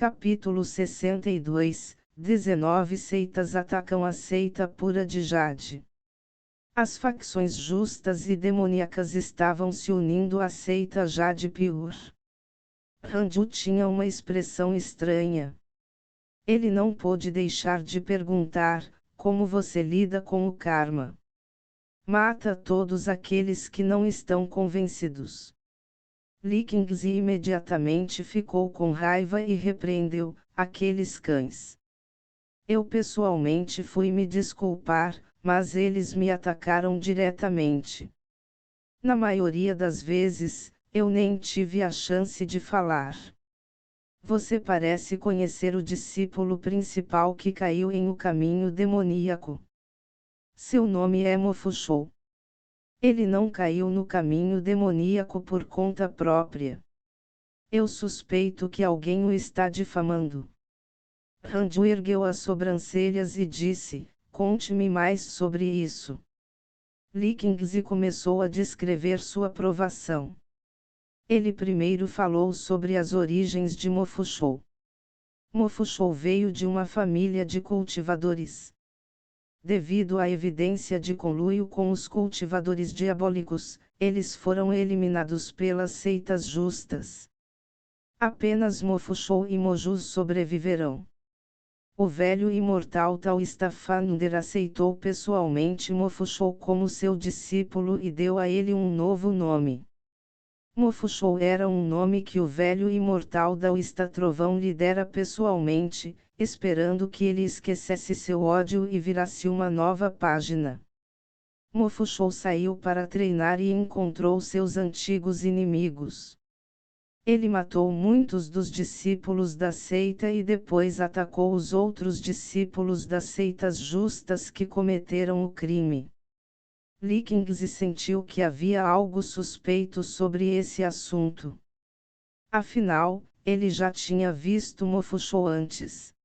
Capítulo 62, 19 Seitas atacam a seita pura de Jade. As facções justas e demoníacas estavam se unindo à seita Jade Pure. Ranju tinha uma expressão estranha. Ele não pôde deixar de perguntar: como você lida com o karma? Mata todos aqueles que não estão convencidos. Li Qingzi imediatamente ficou com raiva e repreendeu: aqueles cães. Eu pessoalmente fui me desculpar, mas eles me atacaram diretamente. Na maioria das vezes, eu nem tive a chance de falar. Você parece conhecer o discípulo principal que caiu em o caminho demoníaco. Seu nome é Mofushou. Ele não caiu no caminho demoníaco por conta própria. Eu suspeito que alguém o está difamando. Ranju ergueu as sobrancelhas e disse: conte-me mais sobre isso. Li Qingzi começou a descrever sua provação. Ele primeiro falou sobre as origens de Mofushou. Mofushou veio de uma família de cultivadores. Devido à evidência de conluio com os cultivadores diabólicos, eles foram eliminados pelas seitas justas. Apenas Mofushou e Mojus sobreviverão. O velho imortal Taustafander aceitou pessoalmente Mofushou como seu discípulo e deu a ele um novo nome. Mofushou era um nome que o velho imortal Taoísta Trovão lhe dera pessoalmente, esperando que ele esquecesse seu ódio e virasse uma nova página. Mofushou saiu para treinar e encontrou seus antigos inimigos. Ele matou muitos dos discípulos da seita e depois atacou os outros discípulos das seitas justas que cometeram o crime. Li Qingzi sentiu que havia algo suspeito sobre esse assunto. Afinal, ele já tinha visto Mofushou antes.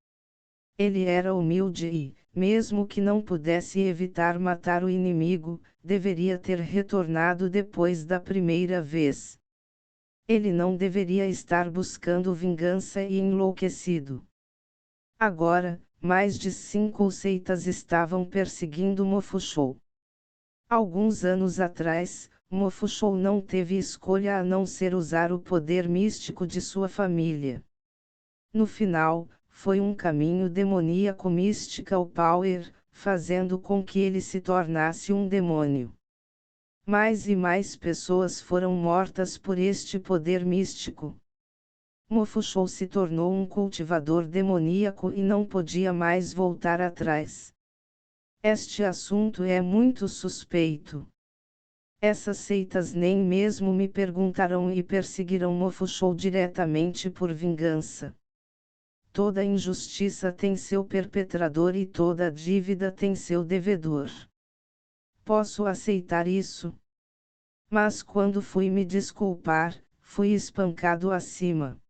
Ele era humilde e, mesmo que não pudesse evitar matar o inimigo, deveria ter retornado depois da primeira vez. Ele não deveria estar buscando vingança e enlouquecido. Agora, mais de 5 seitas estavam perseguindo Mofushou. Alguns anos atrás, Mofushou não teve escolha a não ser usar o poder místico de sua família. No final, foi um caminho demoníaco Mystical Power, fazendo com que ele se tornasse um demônio. Mais e mais pessoas foram mortas por este poder místico. Mofushou se tornou um cultivador demoníaco e não podia mais voltar atrás. Este assunto é muito suspeito. Essas seitas nem mesmo me perguntarão e perseguirão Mofushou diretamente por vingança. Toda injustiça tem seu perpetrador e toda dívida tem seu devedor. Posso aceitar isso. Mas quando fui me desculpar, fui espancado acima.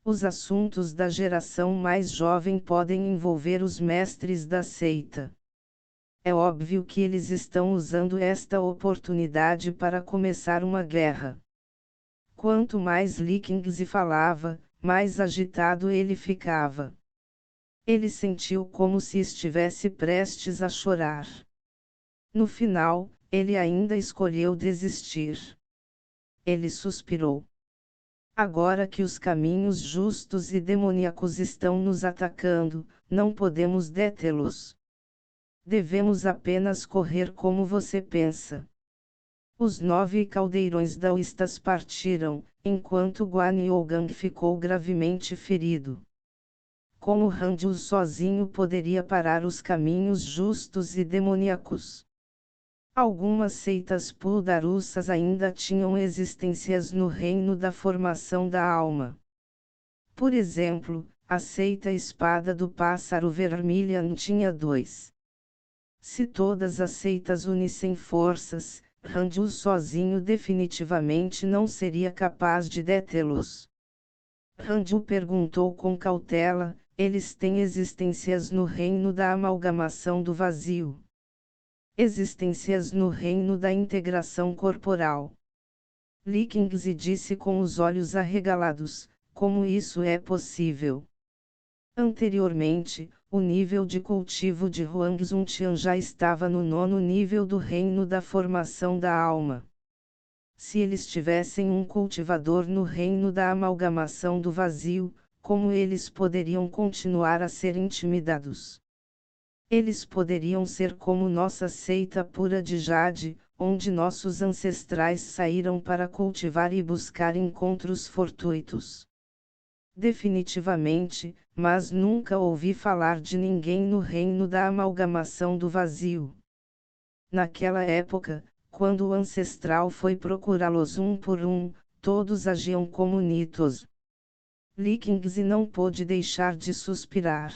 Os assuntos da geração mais jovem podem envolver os mestres da seita. É óbvio que eles estão usando esta oportunidade para começar uma guerra. Quanto mais Li Qingzi falava, mais agitado ele ficava. Ele sentiu como se estivesse prestes a chorar. No final, ele ainda escolheu desistir. Ele suspirou. Agora que os caminhos justos e demoníacos estão nos atacando, não podemos detê-los. Devemos apenas correr como você pensa. Os 9 caldeirões daoístas partiram, enquanto Guan Yougang ficou gravemente ferido. Como Ranju sozinho poderia parar os caminhos justos e demoníacos? Algumas seitas puldarussas ainda tinham existências no reino da formação da alma. Por exemplo, a seita Espada do Pássaro Vermilion tinha 2. Se todas as seitas unissem forças, Ranju sozinho definitivamente não seria capaz de detê-los. Ranju perguntou com cautela: eles têm existências no reino da amalgamação do vazio? Existências no reino da integração corporal? Li Qingzi disse com os olhos arregalados: como isso é possível? Anteriormente, o nível de cultivo de Huangzhongtian já estava no 9º nível do reino da formação da alma. Se eles tivessem um cultivador no reino da amalgamação do vazio, como eles poderiam continuar a ser intimidados? Eles poderiam ser como nossa seita pura de Jade, onde nossos ancestrais saíram para cultivar e buscar encontros fortuitos. Definitivamente, mas nunca ouvi falar de ninguém no reino da amalgamação do vazio. Naquela época, quando o ancestral foi procurá-los um por um, todos agiam como nitos. Li Qingzi não pôde deixar de suspirar.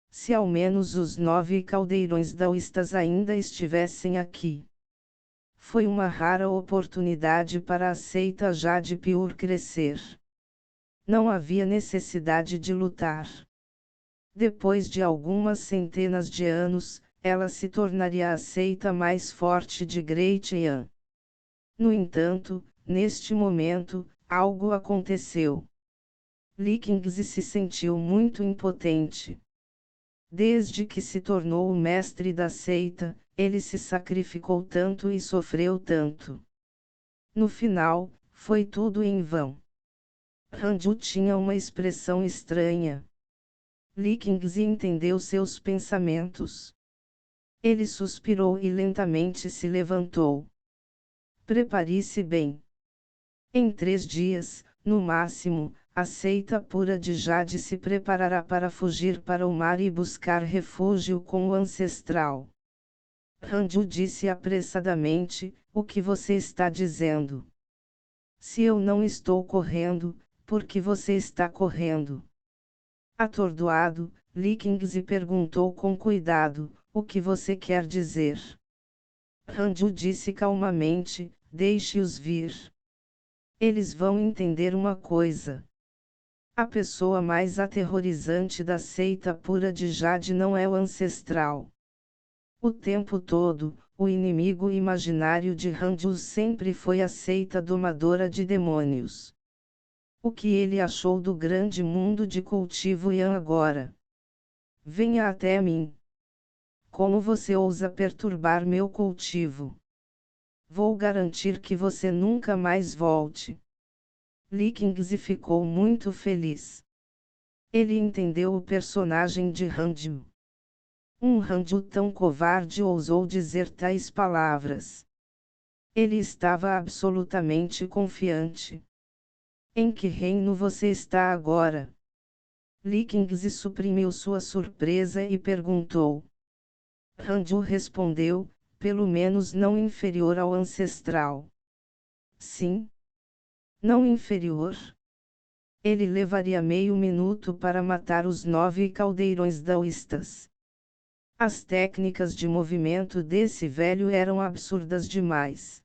Se ao menos os 9 caldeirões daoístas ainda estivessem aqui. Foi uma rara oportunidade para a seita Jade Pure crescer. Não havia necessidade de lutar. Depois de algumas centenas de anos, ela se tornaria a seita mais forte de Great Yan. No entanto, neste momento, algo aconteceu. Li Qingzi se sentiu muito impotente. Desde que se tornou o mestre da seita, ele se sacrificou tanto e sofreu tanto. No final, foi tudo em vão. Hanju tinha uma expressão estranha. Li Qingzi entendeu seus pensamentos. Ele suspirou e lentamente se levantou. Prepare-se bem. Em 3 dias, no máximo, a seita pura de Jade se preparará para fugir para o mar e buscar refúgio com o ancestral. Hanju disse apressadamente: o que você está dizendo? Se eu não estou correndo, por que você está correndo? Atordoado, Li Qingzi perguntou com cuidado: o que você quer dizer? Hanju disse calmamente: deixe-os vir. Eles vão entender uma coisa. A pessoa mais aterrorizante da seita pura de Jade não é o ancestral. O tempo todo, o inimigo imaginário de Hanju sempre foi a seita domadora de demônios. O que ele achou do grande mundo de cultivo Yan agora? Venha até mim. Como você ousa perturbar meu cultivo? Vou garantir que você nunca mais volte. Li Qingzi ficou muito feliz. Ele entendeu o personagem de Hanju. Um Hanju tão covarde ousou dizer tais palavras. Ele estava absolutamente confiante. Em que reino você está agora? Li Qingzi suprimiu sua surpresa e perguntou. Hanju respondeu, pelo menos não inferior ao ancestral. Sim? Não inferior? Ele levaria meio minuto para matar os 9 caldeirões daoístas. As técnicas de movimento desse velho eram absurdas demais.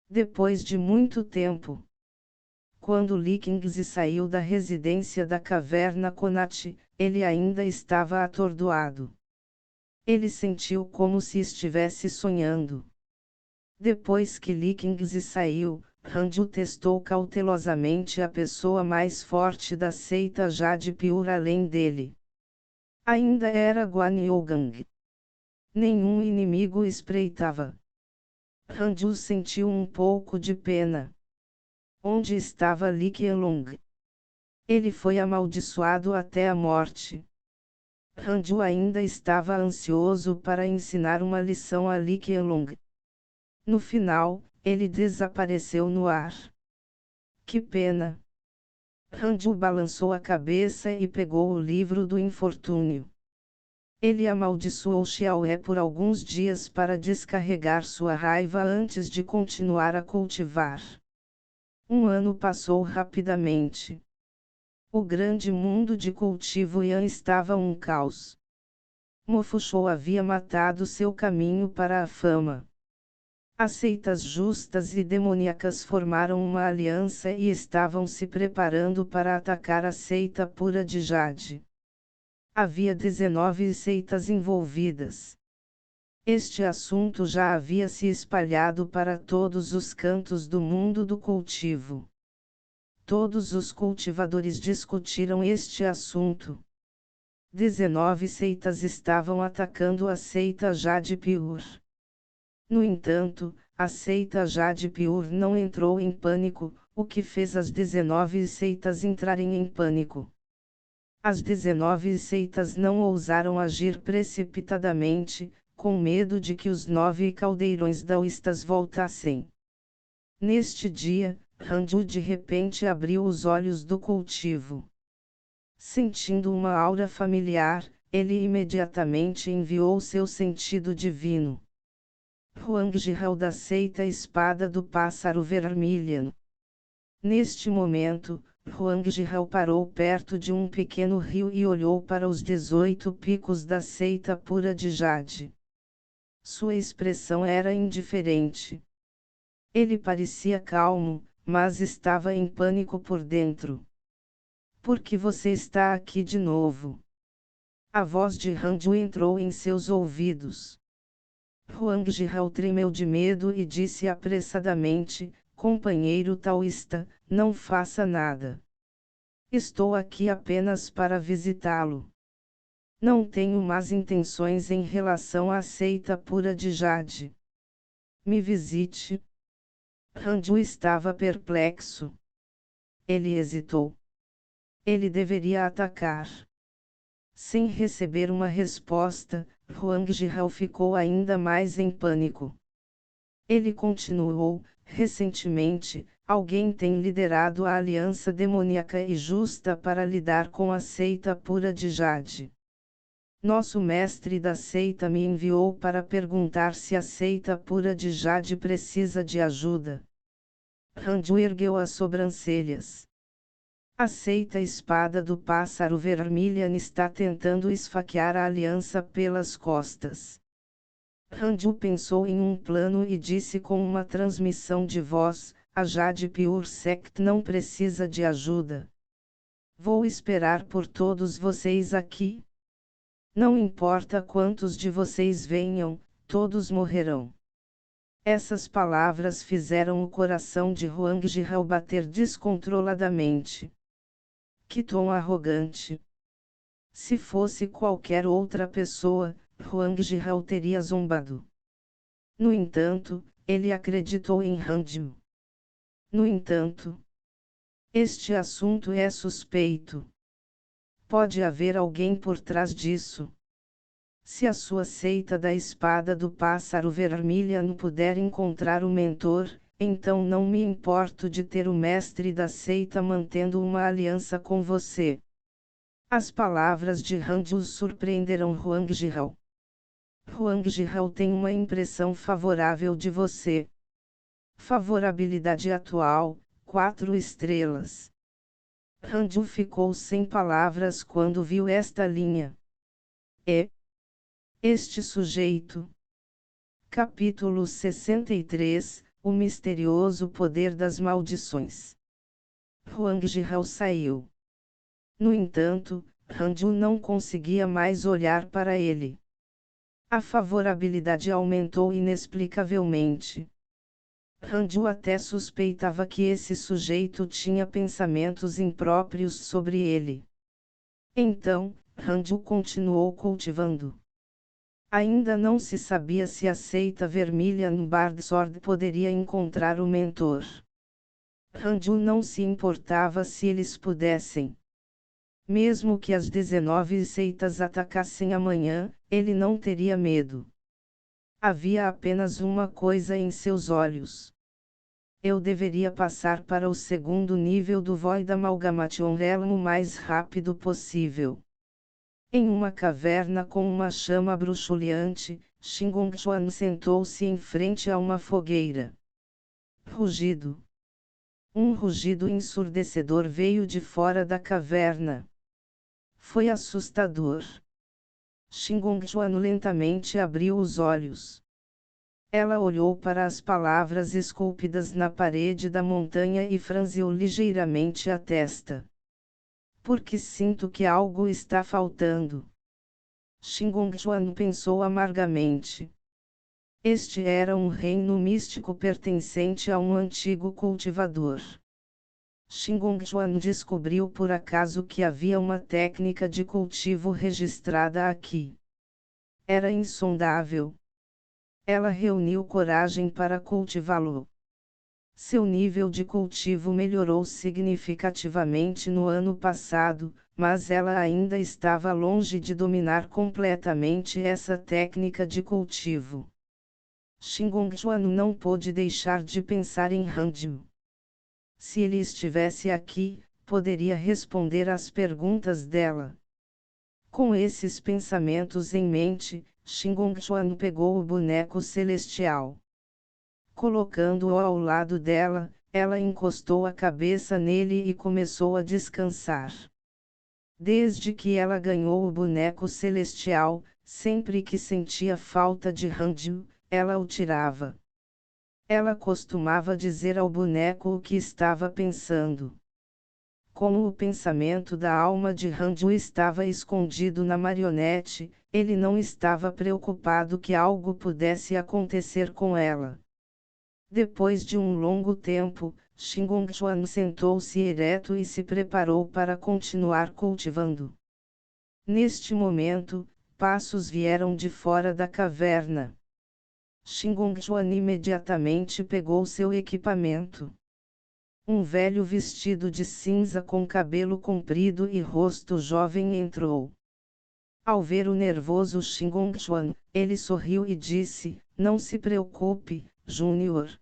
Depois de muito tempo, quando Li Qingzi saiu da residência da caverna Konachi, ele ainda estava atordoado. Ele sentiu como se estivesse sonhando. Depois que Li Qingzi saiu, Hanju testou cautelosamente a pessoa mais forte da seita Jade Pure além dele. Ainda era Guan Yougang. Nenhum inimigo espreitava. Hanju sentiu um pouco de pena. Onde estava Li Qianlong? Ele foi amaldiçoado até a morte. Hanju ainda estava ansioso para ensinar uma lição a Li Qianlong. No final, ele desapareceu no ar. Que pena! Hanju balançou a cabeça e pegou o livro do infortúnio. Ele amaldiçoou Xiaoé por alguns dias para descarregar sua raiva antes de continuar a cultivar. Um ano passou rapidamente. O grande mundo de cultivo Yan estava um caos. Mofushou havia matado seu caminho para a fama. As seitas justas e demoníacas formaram uma aliança e estavam se preparando para atacar a seita pura de Jade. Havia 19 seitas envolvidas. Este assunto já havia se espalhado para todos os cantos do mundo do cultivo. Todos os cultivadores discutiram este assunto. 19 seitas estavam atacando a seita Jadhpur. No entanto, a seita Jadhpur não entrou em pânico, o que fez as 19 seitas entrarem em pânico. As 19 seitas não ousaram agir precipitadamente, com medo de que os 9 caldeirões daoístas voltassem. Neste dia, Ranju de repente abriu os olhos do cultivo. Sentindo uma aura familiar, ele imediatamente enviou seu sentido divino. Huangjiao da seita Espada do Pássaro Vermilion. Neste momento, Huangjiao parou perto de um pequeno rio e olhou para os 18 picos da seita pura de Jade. Sua expressão era indiferente. Ele parecia calmo, mas estava em pânico por dentro. Por que você está aqui de novo? A voz de Ranju entrou em seus ouvidos. Huangjiao tremeu de medo e disse apressadamente: companheiro taoísta, não faça nada. Estou aqui apenas para visitá-lo. Não tenho más intenções em relação à seita pura de Jade. Me visite. Ranju estava perplexo. Ele hesitou. Ele deveria atacar. Sem receber uma resposta, Huangjiao ficou ainda mais em pânico. Ele continuou: recentemente, alguém tem liderado a aliança demoníaca e justa para lidar com a seita pura de Jade. Nosso mestre da seita me enviou para perguntar se a seita pura de Jade precisa de ajuda. Ranju ergueu as sobrancelhas. A seita Espada do Pássaro Vermilion está tentando esfaquear a aliança pelas costas. Ranju pensou em um plano e disse com uma transmissão de voz: a Jadhpur Sect não precisa de ajuda. Vou esperar por todos vocês aqui. Não importa quantos de vocês venham, todos morrerão. Essas palavras fizeram o coração de Huangjiao bater descontroladamente. Que tom arrogante! Se fosse qualquer outra pessoa, Huangjiao teria zombado. No entanto, ele acreditou em Ranju. No entanto, este assunto é suspeito. Pode haver alguém por trás disso. Se a sua seita da Espada do Pássaro Vermilion puder encontrar o mentor, então não me importo de ter o mestre da seita mantendo uma aliança com você. As palavras de Ranju surpreenderam Huangjiao. Huangjiao tem uma impressão favorável de você. Favorabilidade atual, 4 estrelas. Ranju ficou sem palavras quando viu esta linha. Este sujeito. Capítulo 63, O misterioso poder das maldições. Huangjiao saiu. No entanto, Ranju não conseguia mais olhar para ele. A favorabilidade aumentou inexplicavelmente. Ranju até suspeitava que esse sujeito tinha pensamentos impróprios sobre ele. Então, Ranju continuou cultivando. Ainda não se sabia se a seita Vermilion Bardsword poderia encontrar o mentor. Ranju não se importava se eles pudessem. Mesmo que as 19 seitas atacassem amanhã, ele não teria medo. Havia apenas uma coisa em seus olhos. Eu deveria passar para o segundo nível do Void Amalgamation Realm o mais rápido possível. Em uma caverna com uma chama bruxuleante, Xingongchuan sentou-se em frente a uma fogueira. Rugido. Um rugido ensurdecedor veio de fora da caverna. Foi assustador. Xingongchuan lentamente abriu os olhos. Ela olhou para as palavras esculpidas na parede da montanha e franziu ligeiramente a testa. Porque sinto que algo está faltando. Xingongchuan pensou amargamente. Este era um reino místico pertencente a um antigo cultivador. Xingongchuan descobriu por acaso que havia uma técnica de cultivo registrada aqui. Era insondável. Ela reuniu coragem para cultivá-lo. Seu nível de cultivo melhorou significativamente no ano passado, mas ela ainda estava longe de dominar completamente essa técnica de cultivo. Xingongchuan não pôde deixar de pensar em Hanjiu. Se ele estivesse aqui, poderia responder às perguntas dela. Com esses pensamentos em mente, Xingongchuan pegou o boneco celestial. Colocando-o ao lado dela, ela encostou a cabeça nele e começou a descansar. Desde que ela ganhou o boneco celestial, sempre que sentia falta de Hanjiu, ela o tirava. Ela costumava dizer ao boneco o que estava pensando. Como o pensamento da alma de Hanjiu estava escondido na marionete, ele não estava preocupado que algo pudesse acontecer com ela. Depois de um longo tempo, Xingongchuan sentou-se ereto e se preparou para continuar cultivando. Neste momento, passos vieram de fora da caverna. Xingongchuan imediatamente pegou seu equipamento. Um velho vestido de cinza com cabelo comprido e rosto jovem entrou. Ao ver o nervoso Xingongchuan, ele sorriu e disse: "Não se preocupe, Júnior.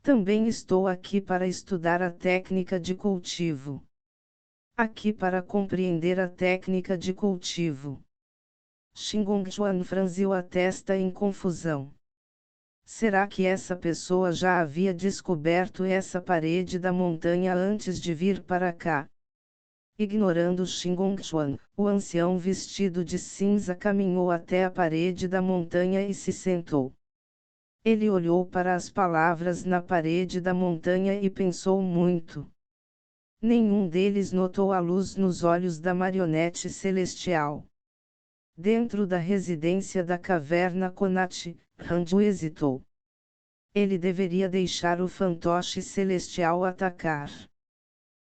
Também estou aqui para estudar a técnica de cultivo. Aqui para compreender a técnica de cultivo." Xingongchuan franziu a testa em confusão. Será que essa pessoa já havia descoberto essa parede da montanha antes de vir para cá? Ignorando Xingongchuan, o ancião vestido de cinza caminhou até a parede da montanha e se sentou. Ele olhou para as palavras na parede da montanha e pensou muito. Nenhum deles notou a luz nos olhos da marionete celestial. Dentro da residência da caverna Konachi, Hanjiu hesitou. Ele deveria deixar o fantoche celestial atacar.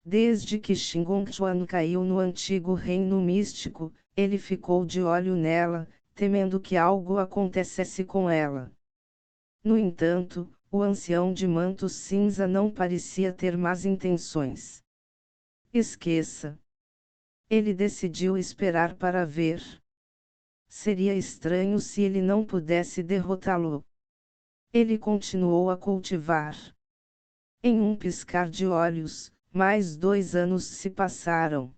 Desde que Xingongchuan caiu no antigo reino místico, ele ficou de olho nela, temendo que algo acontecesse com ela. No entanto, o ancião de manto cinza não parecia ter más intenções. Esqueça. Ele decidiu esperar para ver. Seria estranho se ele não pudesse derrotá-lo. Ele continuou a cultivar. Em um piscar de olhos, mais 2 anos se passaram.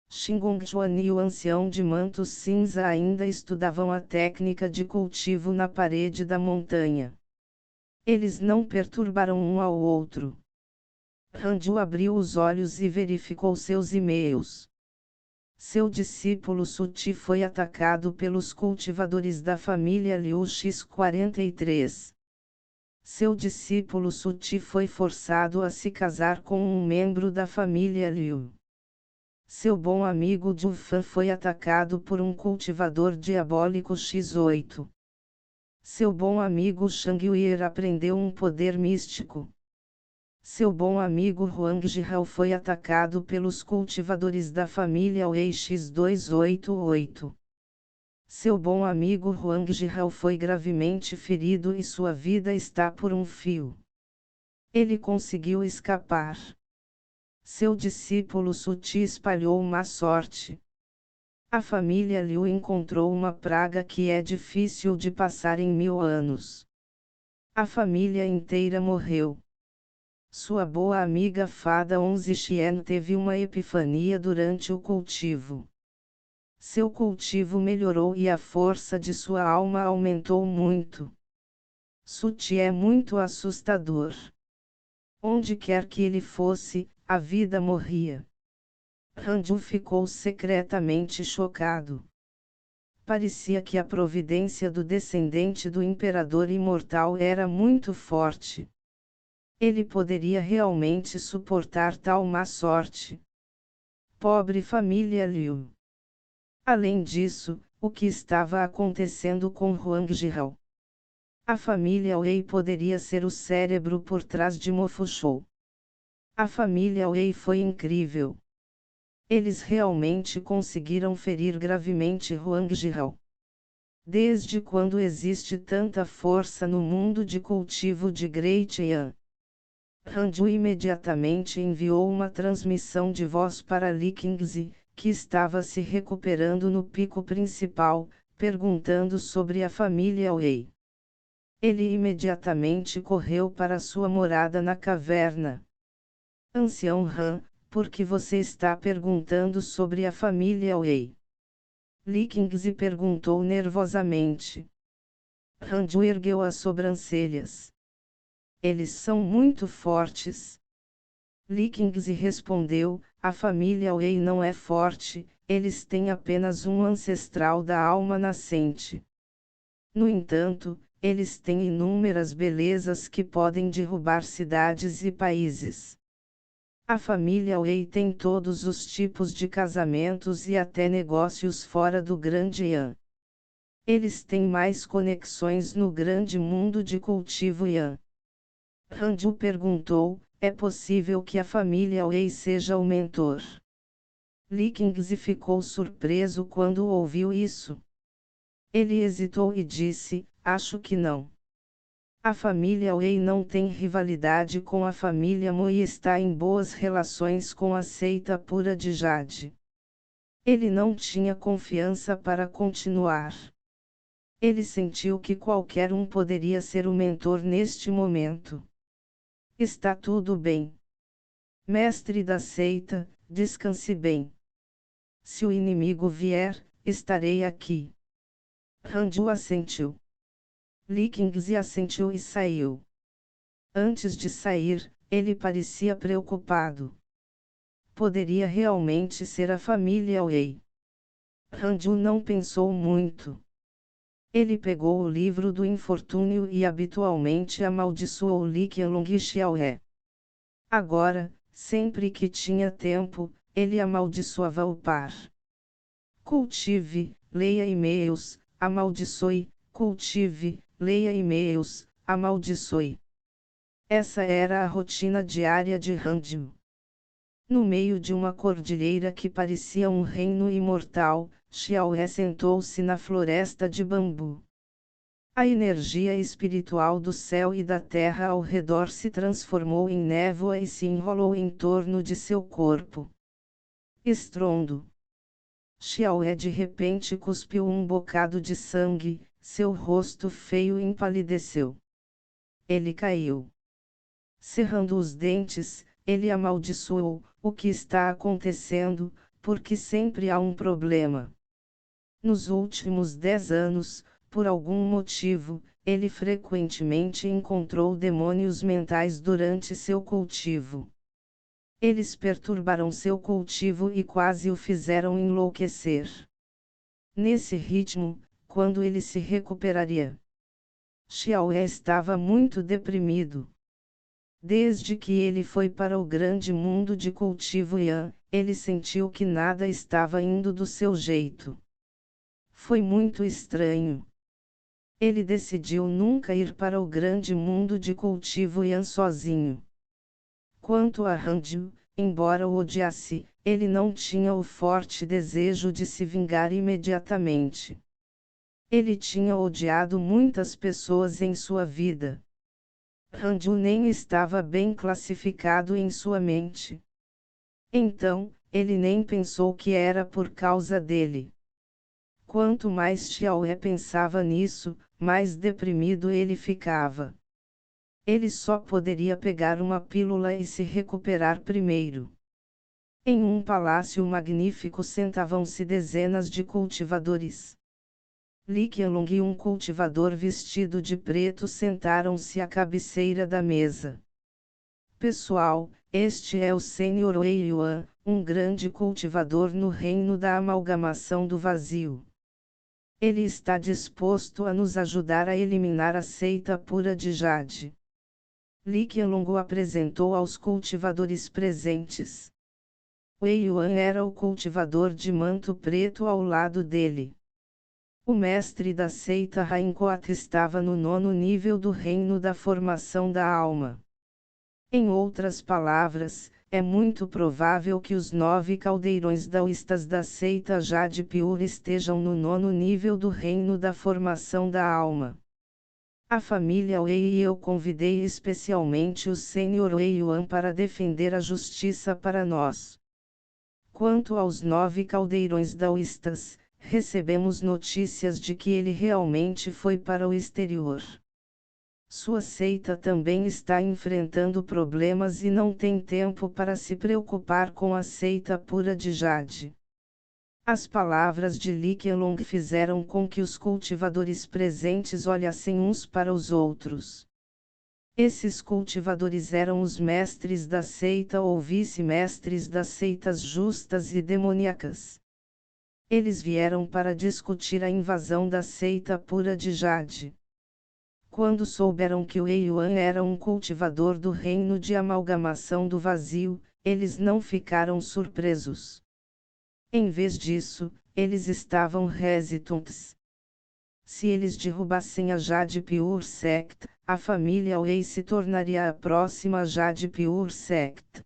Xingongchuan e o ancião de manto cinza ainda estudavam a técnica de cultivo na parede da montanha. Eles não perturbaram um ao outro. Hanjiu abriu os olhos e verificou seus e-mails. Seu discípulo Suti foi atacado pelos cultivadores da família Liu X43. Seu discípulo Suti foi forçado a se casar com um membro da família Liu. Seu bom amigo Jufan foi atacado por um cultivador diabólico X8. Seu bom amigo Shang Yuir aprendeu um poder místico. Seu bom amigo Huang Jihao foi atacado pelos cultivadores da família Wei X288. Seu bom amigo Huang Jihao foi gravemente ferido e sua vida está por um fio. Ele conseguiu escapar. Seu discípulo Suti espalhou má sorte. A família Liu encontrou uma praga que é difícil de passar em 1000 anos. A família inteira morreu. Sua boa amiga fada Onze Xian teve uma epifania durante o cultivo. Seu cultivo melhorou e a força de sua alma aumentou muito. Suti é muito assustador. Onde quer que ele fosse, a vida morria. Hanjiu ficou secretamente chocado. Parecia que a providência do descendente do imperador imortal era muito forte. Ele poderia realmente suportar tal má sorte. Pobre família Liu. Além disso, o que estava acontecendo com Huang Jihao? A família Wei poderia ser o cérebro por trás de Mofushou. A família Wei foi incrível. Eles realmente conseguiram ferir gravemente Huang Jihao. Desde quando existe tanta força no mundo de cultivo de Great Yan? Hanju imediatamente enviou uma transmissão de voz para Li Qingzi, que estava se recuperando no pico principal, perguntando sobre a família Wei. Ele imediatamente correu para sua morada na caverna. Ancião Han, por que você está perguntando sobre a família Wei? Li Qingzi perguntou nervosamente. Hanju ergueu as sobrancelhas. Eles são muito fortes. Li Qingzi respondeu, a família Wei não é forte, eles têm apenas um ancestral da alma nascente. No entanto, eles têm inúmeras belezas que podem derrubar cidades e países. A família Wei tem todos os tipos de casamentos e até negócios fora do Grande Yan. Eles têm mais conexões no grande mundo de cultivo Yan. Hanju perguntou, é possível que a família Wei seja o mentor? Li Qingzi ficou surpreso quando ouviu isso. Ele hesitou e disse, acho que não. A família Wei não tem rivalidade com a família Mo e está em boas relações com a seita pura de Jade. Ele não tinha confiança para continuar. Ele sentiu que qualquer um poderia ser o mentor neste momento. Está tudo bem. Mestre da seita, descanse bem. Se o inimigo vier, estarei aqui. Hanju assentiu. Li Qingzi assentiu e saiu. Antes de sair, ele parecia preocupado. Poderia realmente ser a família Wei. Hanju não pensou muito. Ele pegou o livro do infortúnio e habitualmente amaldiçoou Li Qianlong e Xiaohe. Agora, sempre que tinha tempo, ele amaldiçoava o par. Cultive, leia e-mails, amaldiçoe, cultive, leia e-mails, amaldiçoe. Essa era a rotina diária de Hanju. No meio de uma cordilheira que parecia um reino imortal, Xiaohe sentou-se na floresta de bambu. A energia espiritual do céu e da terra ao redor se transformou em névoa e se enrolou em torno de seu corpo. Estrondo. Xiaohe de repente cuspiu um bocado de sangue, seu rosto feio empalideceu. Ele caiu. Cerrando os dentes, ele amaldiçoou, o que está acontecendo, porque sempre há um problema. Nos últimos 10 anos, por algum motivo, ele frequentemente encontrou demônios mentais durante seu cultivo. Eles perturbaram seu cultivo e quase o fizeram enlouquecer. Nesse ritmo, quando ele se recuperaria? Xiaohe estava muito deprimido. Desde que ele foi para o grande mundo de cultivo Yan, ele sentiu que nada estava indo do seu jeito. Foi muito estranho. Ele decidiu nunca ir para o grande mundo de cultivo Yan sozinho. Quanto a Hanju, embora o odiasse, ele não tinha o forte desejo de se vingar imediatamente. Ele tinha odiado muitas pessoas em sua vida. Hanju nem estava bem classificado em sua mente. Então, ele nem pensou que era por causa dele. Quanto mais Xiaohe pensava nisso, mais deprimido ele ficava. Ele só poderia pegar uma pílula e se recuperar primeiro. Em um palácio magnífico sentavam-se dezenas de cultivadores. Li Qianlong e um cultivador vestido de preto sentaram-se à cabeceira da mesa. Pessoal, este é o Senhor Wei Yuan, um grande cultivador no reino da amalgamação do vazio. Ele está disposto a nos ajudar a eliminar a seita pura de Jade. Li Qianlong o apresentou aos cultivadores presentes. Wei Yuan era o cultivador de manto preto ao lado dele. O mestre da seita Raincoat estava no 9º nível do reino da formação da alma. Em outras palavras, é muito provável que os 9 caldeirões daoístas da seita Jade Pure estejam no 9º nível do reino da formação da alma. A família Wei e eu convidei especialmente o Sr. Wei Yuan para defender a justiça para nós. Quanto aos 9 caldeirões daoístas, recebemos notícias de que ele realmente foi para o exterior. Sua seita também está enfrentando problemas e não tem tempo para se preocupar com a seita pura de Jade. As palavras de Li Qianlong fizeram com que os cultivadores presentes olhassem uns para os outros. Esses cultivadores eram os mestres da seita ou vice-mestres das seitas justas e demoníacas. Eles vieram para discutir a invasão da seita pura de Jade. Quando souberam que o Wei Yuan era um cultivador do reino de amalgamação do vazio, eles não ficaram surpresos. Em vez disso, eles estavam hesitantes. Se eles derrubassem a Jade Pure Sect, a família Wei se tornaria a próxima Jade Pure Sect.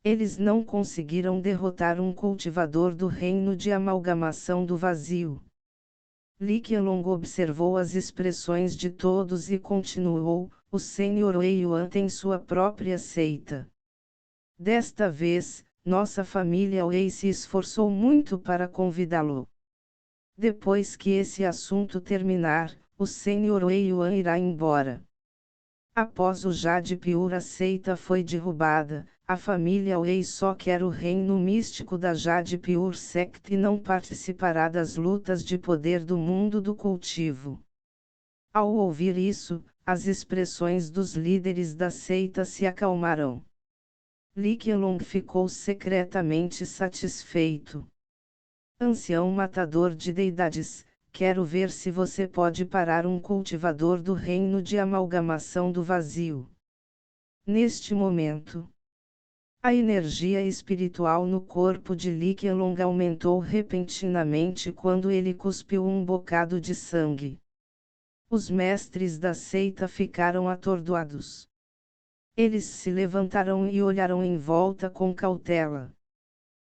Eles não conseguiram derrotar um cultivador do reino de amalgamação do vazio. Li Qianlong observou as expressões de todos e continuou: o Sr. Wei Yuan tem sua própria seita. Desta vez, nossa família Wei se esforçou muito para convidá-lo. Depois que esse assunto terminar, o Sr. Wei Yuan irá embora. Após o Jade Pure a seita foi derrubada, a família Wei só quer o reino místico da Jade Pure Sect e não participará das lutas de poder do mundo do cultivo. Ao ouvir isso, as expressões dos líderes da seita se acalmaram. Li Qianlong ficou secretamente satisfeito. Ancião matador de deidades, quero ver se você pode parar um cultivador do reino de amalgamação do vazio. Neste momento, a energia espiritual no corpo de Li Qianlong aumentou repentinamente quando ele cuspiu um bocado de sangue. Os mestres da seita ficaram atordoados. Eles se levantaram e olharam em volta com cautela.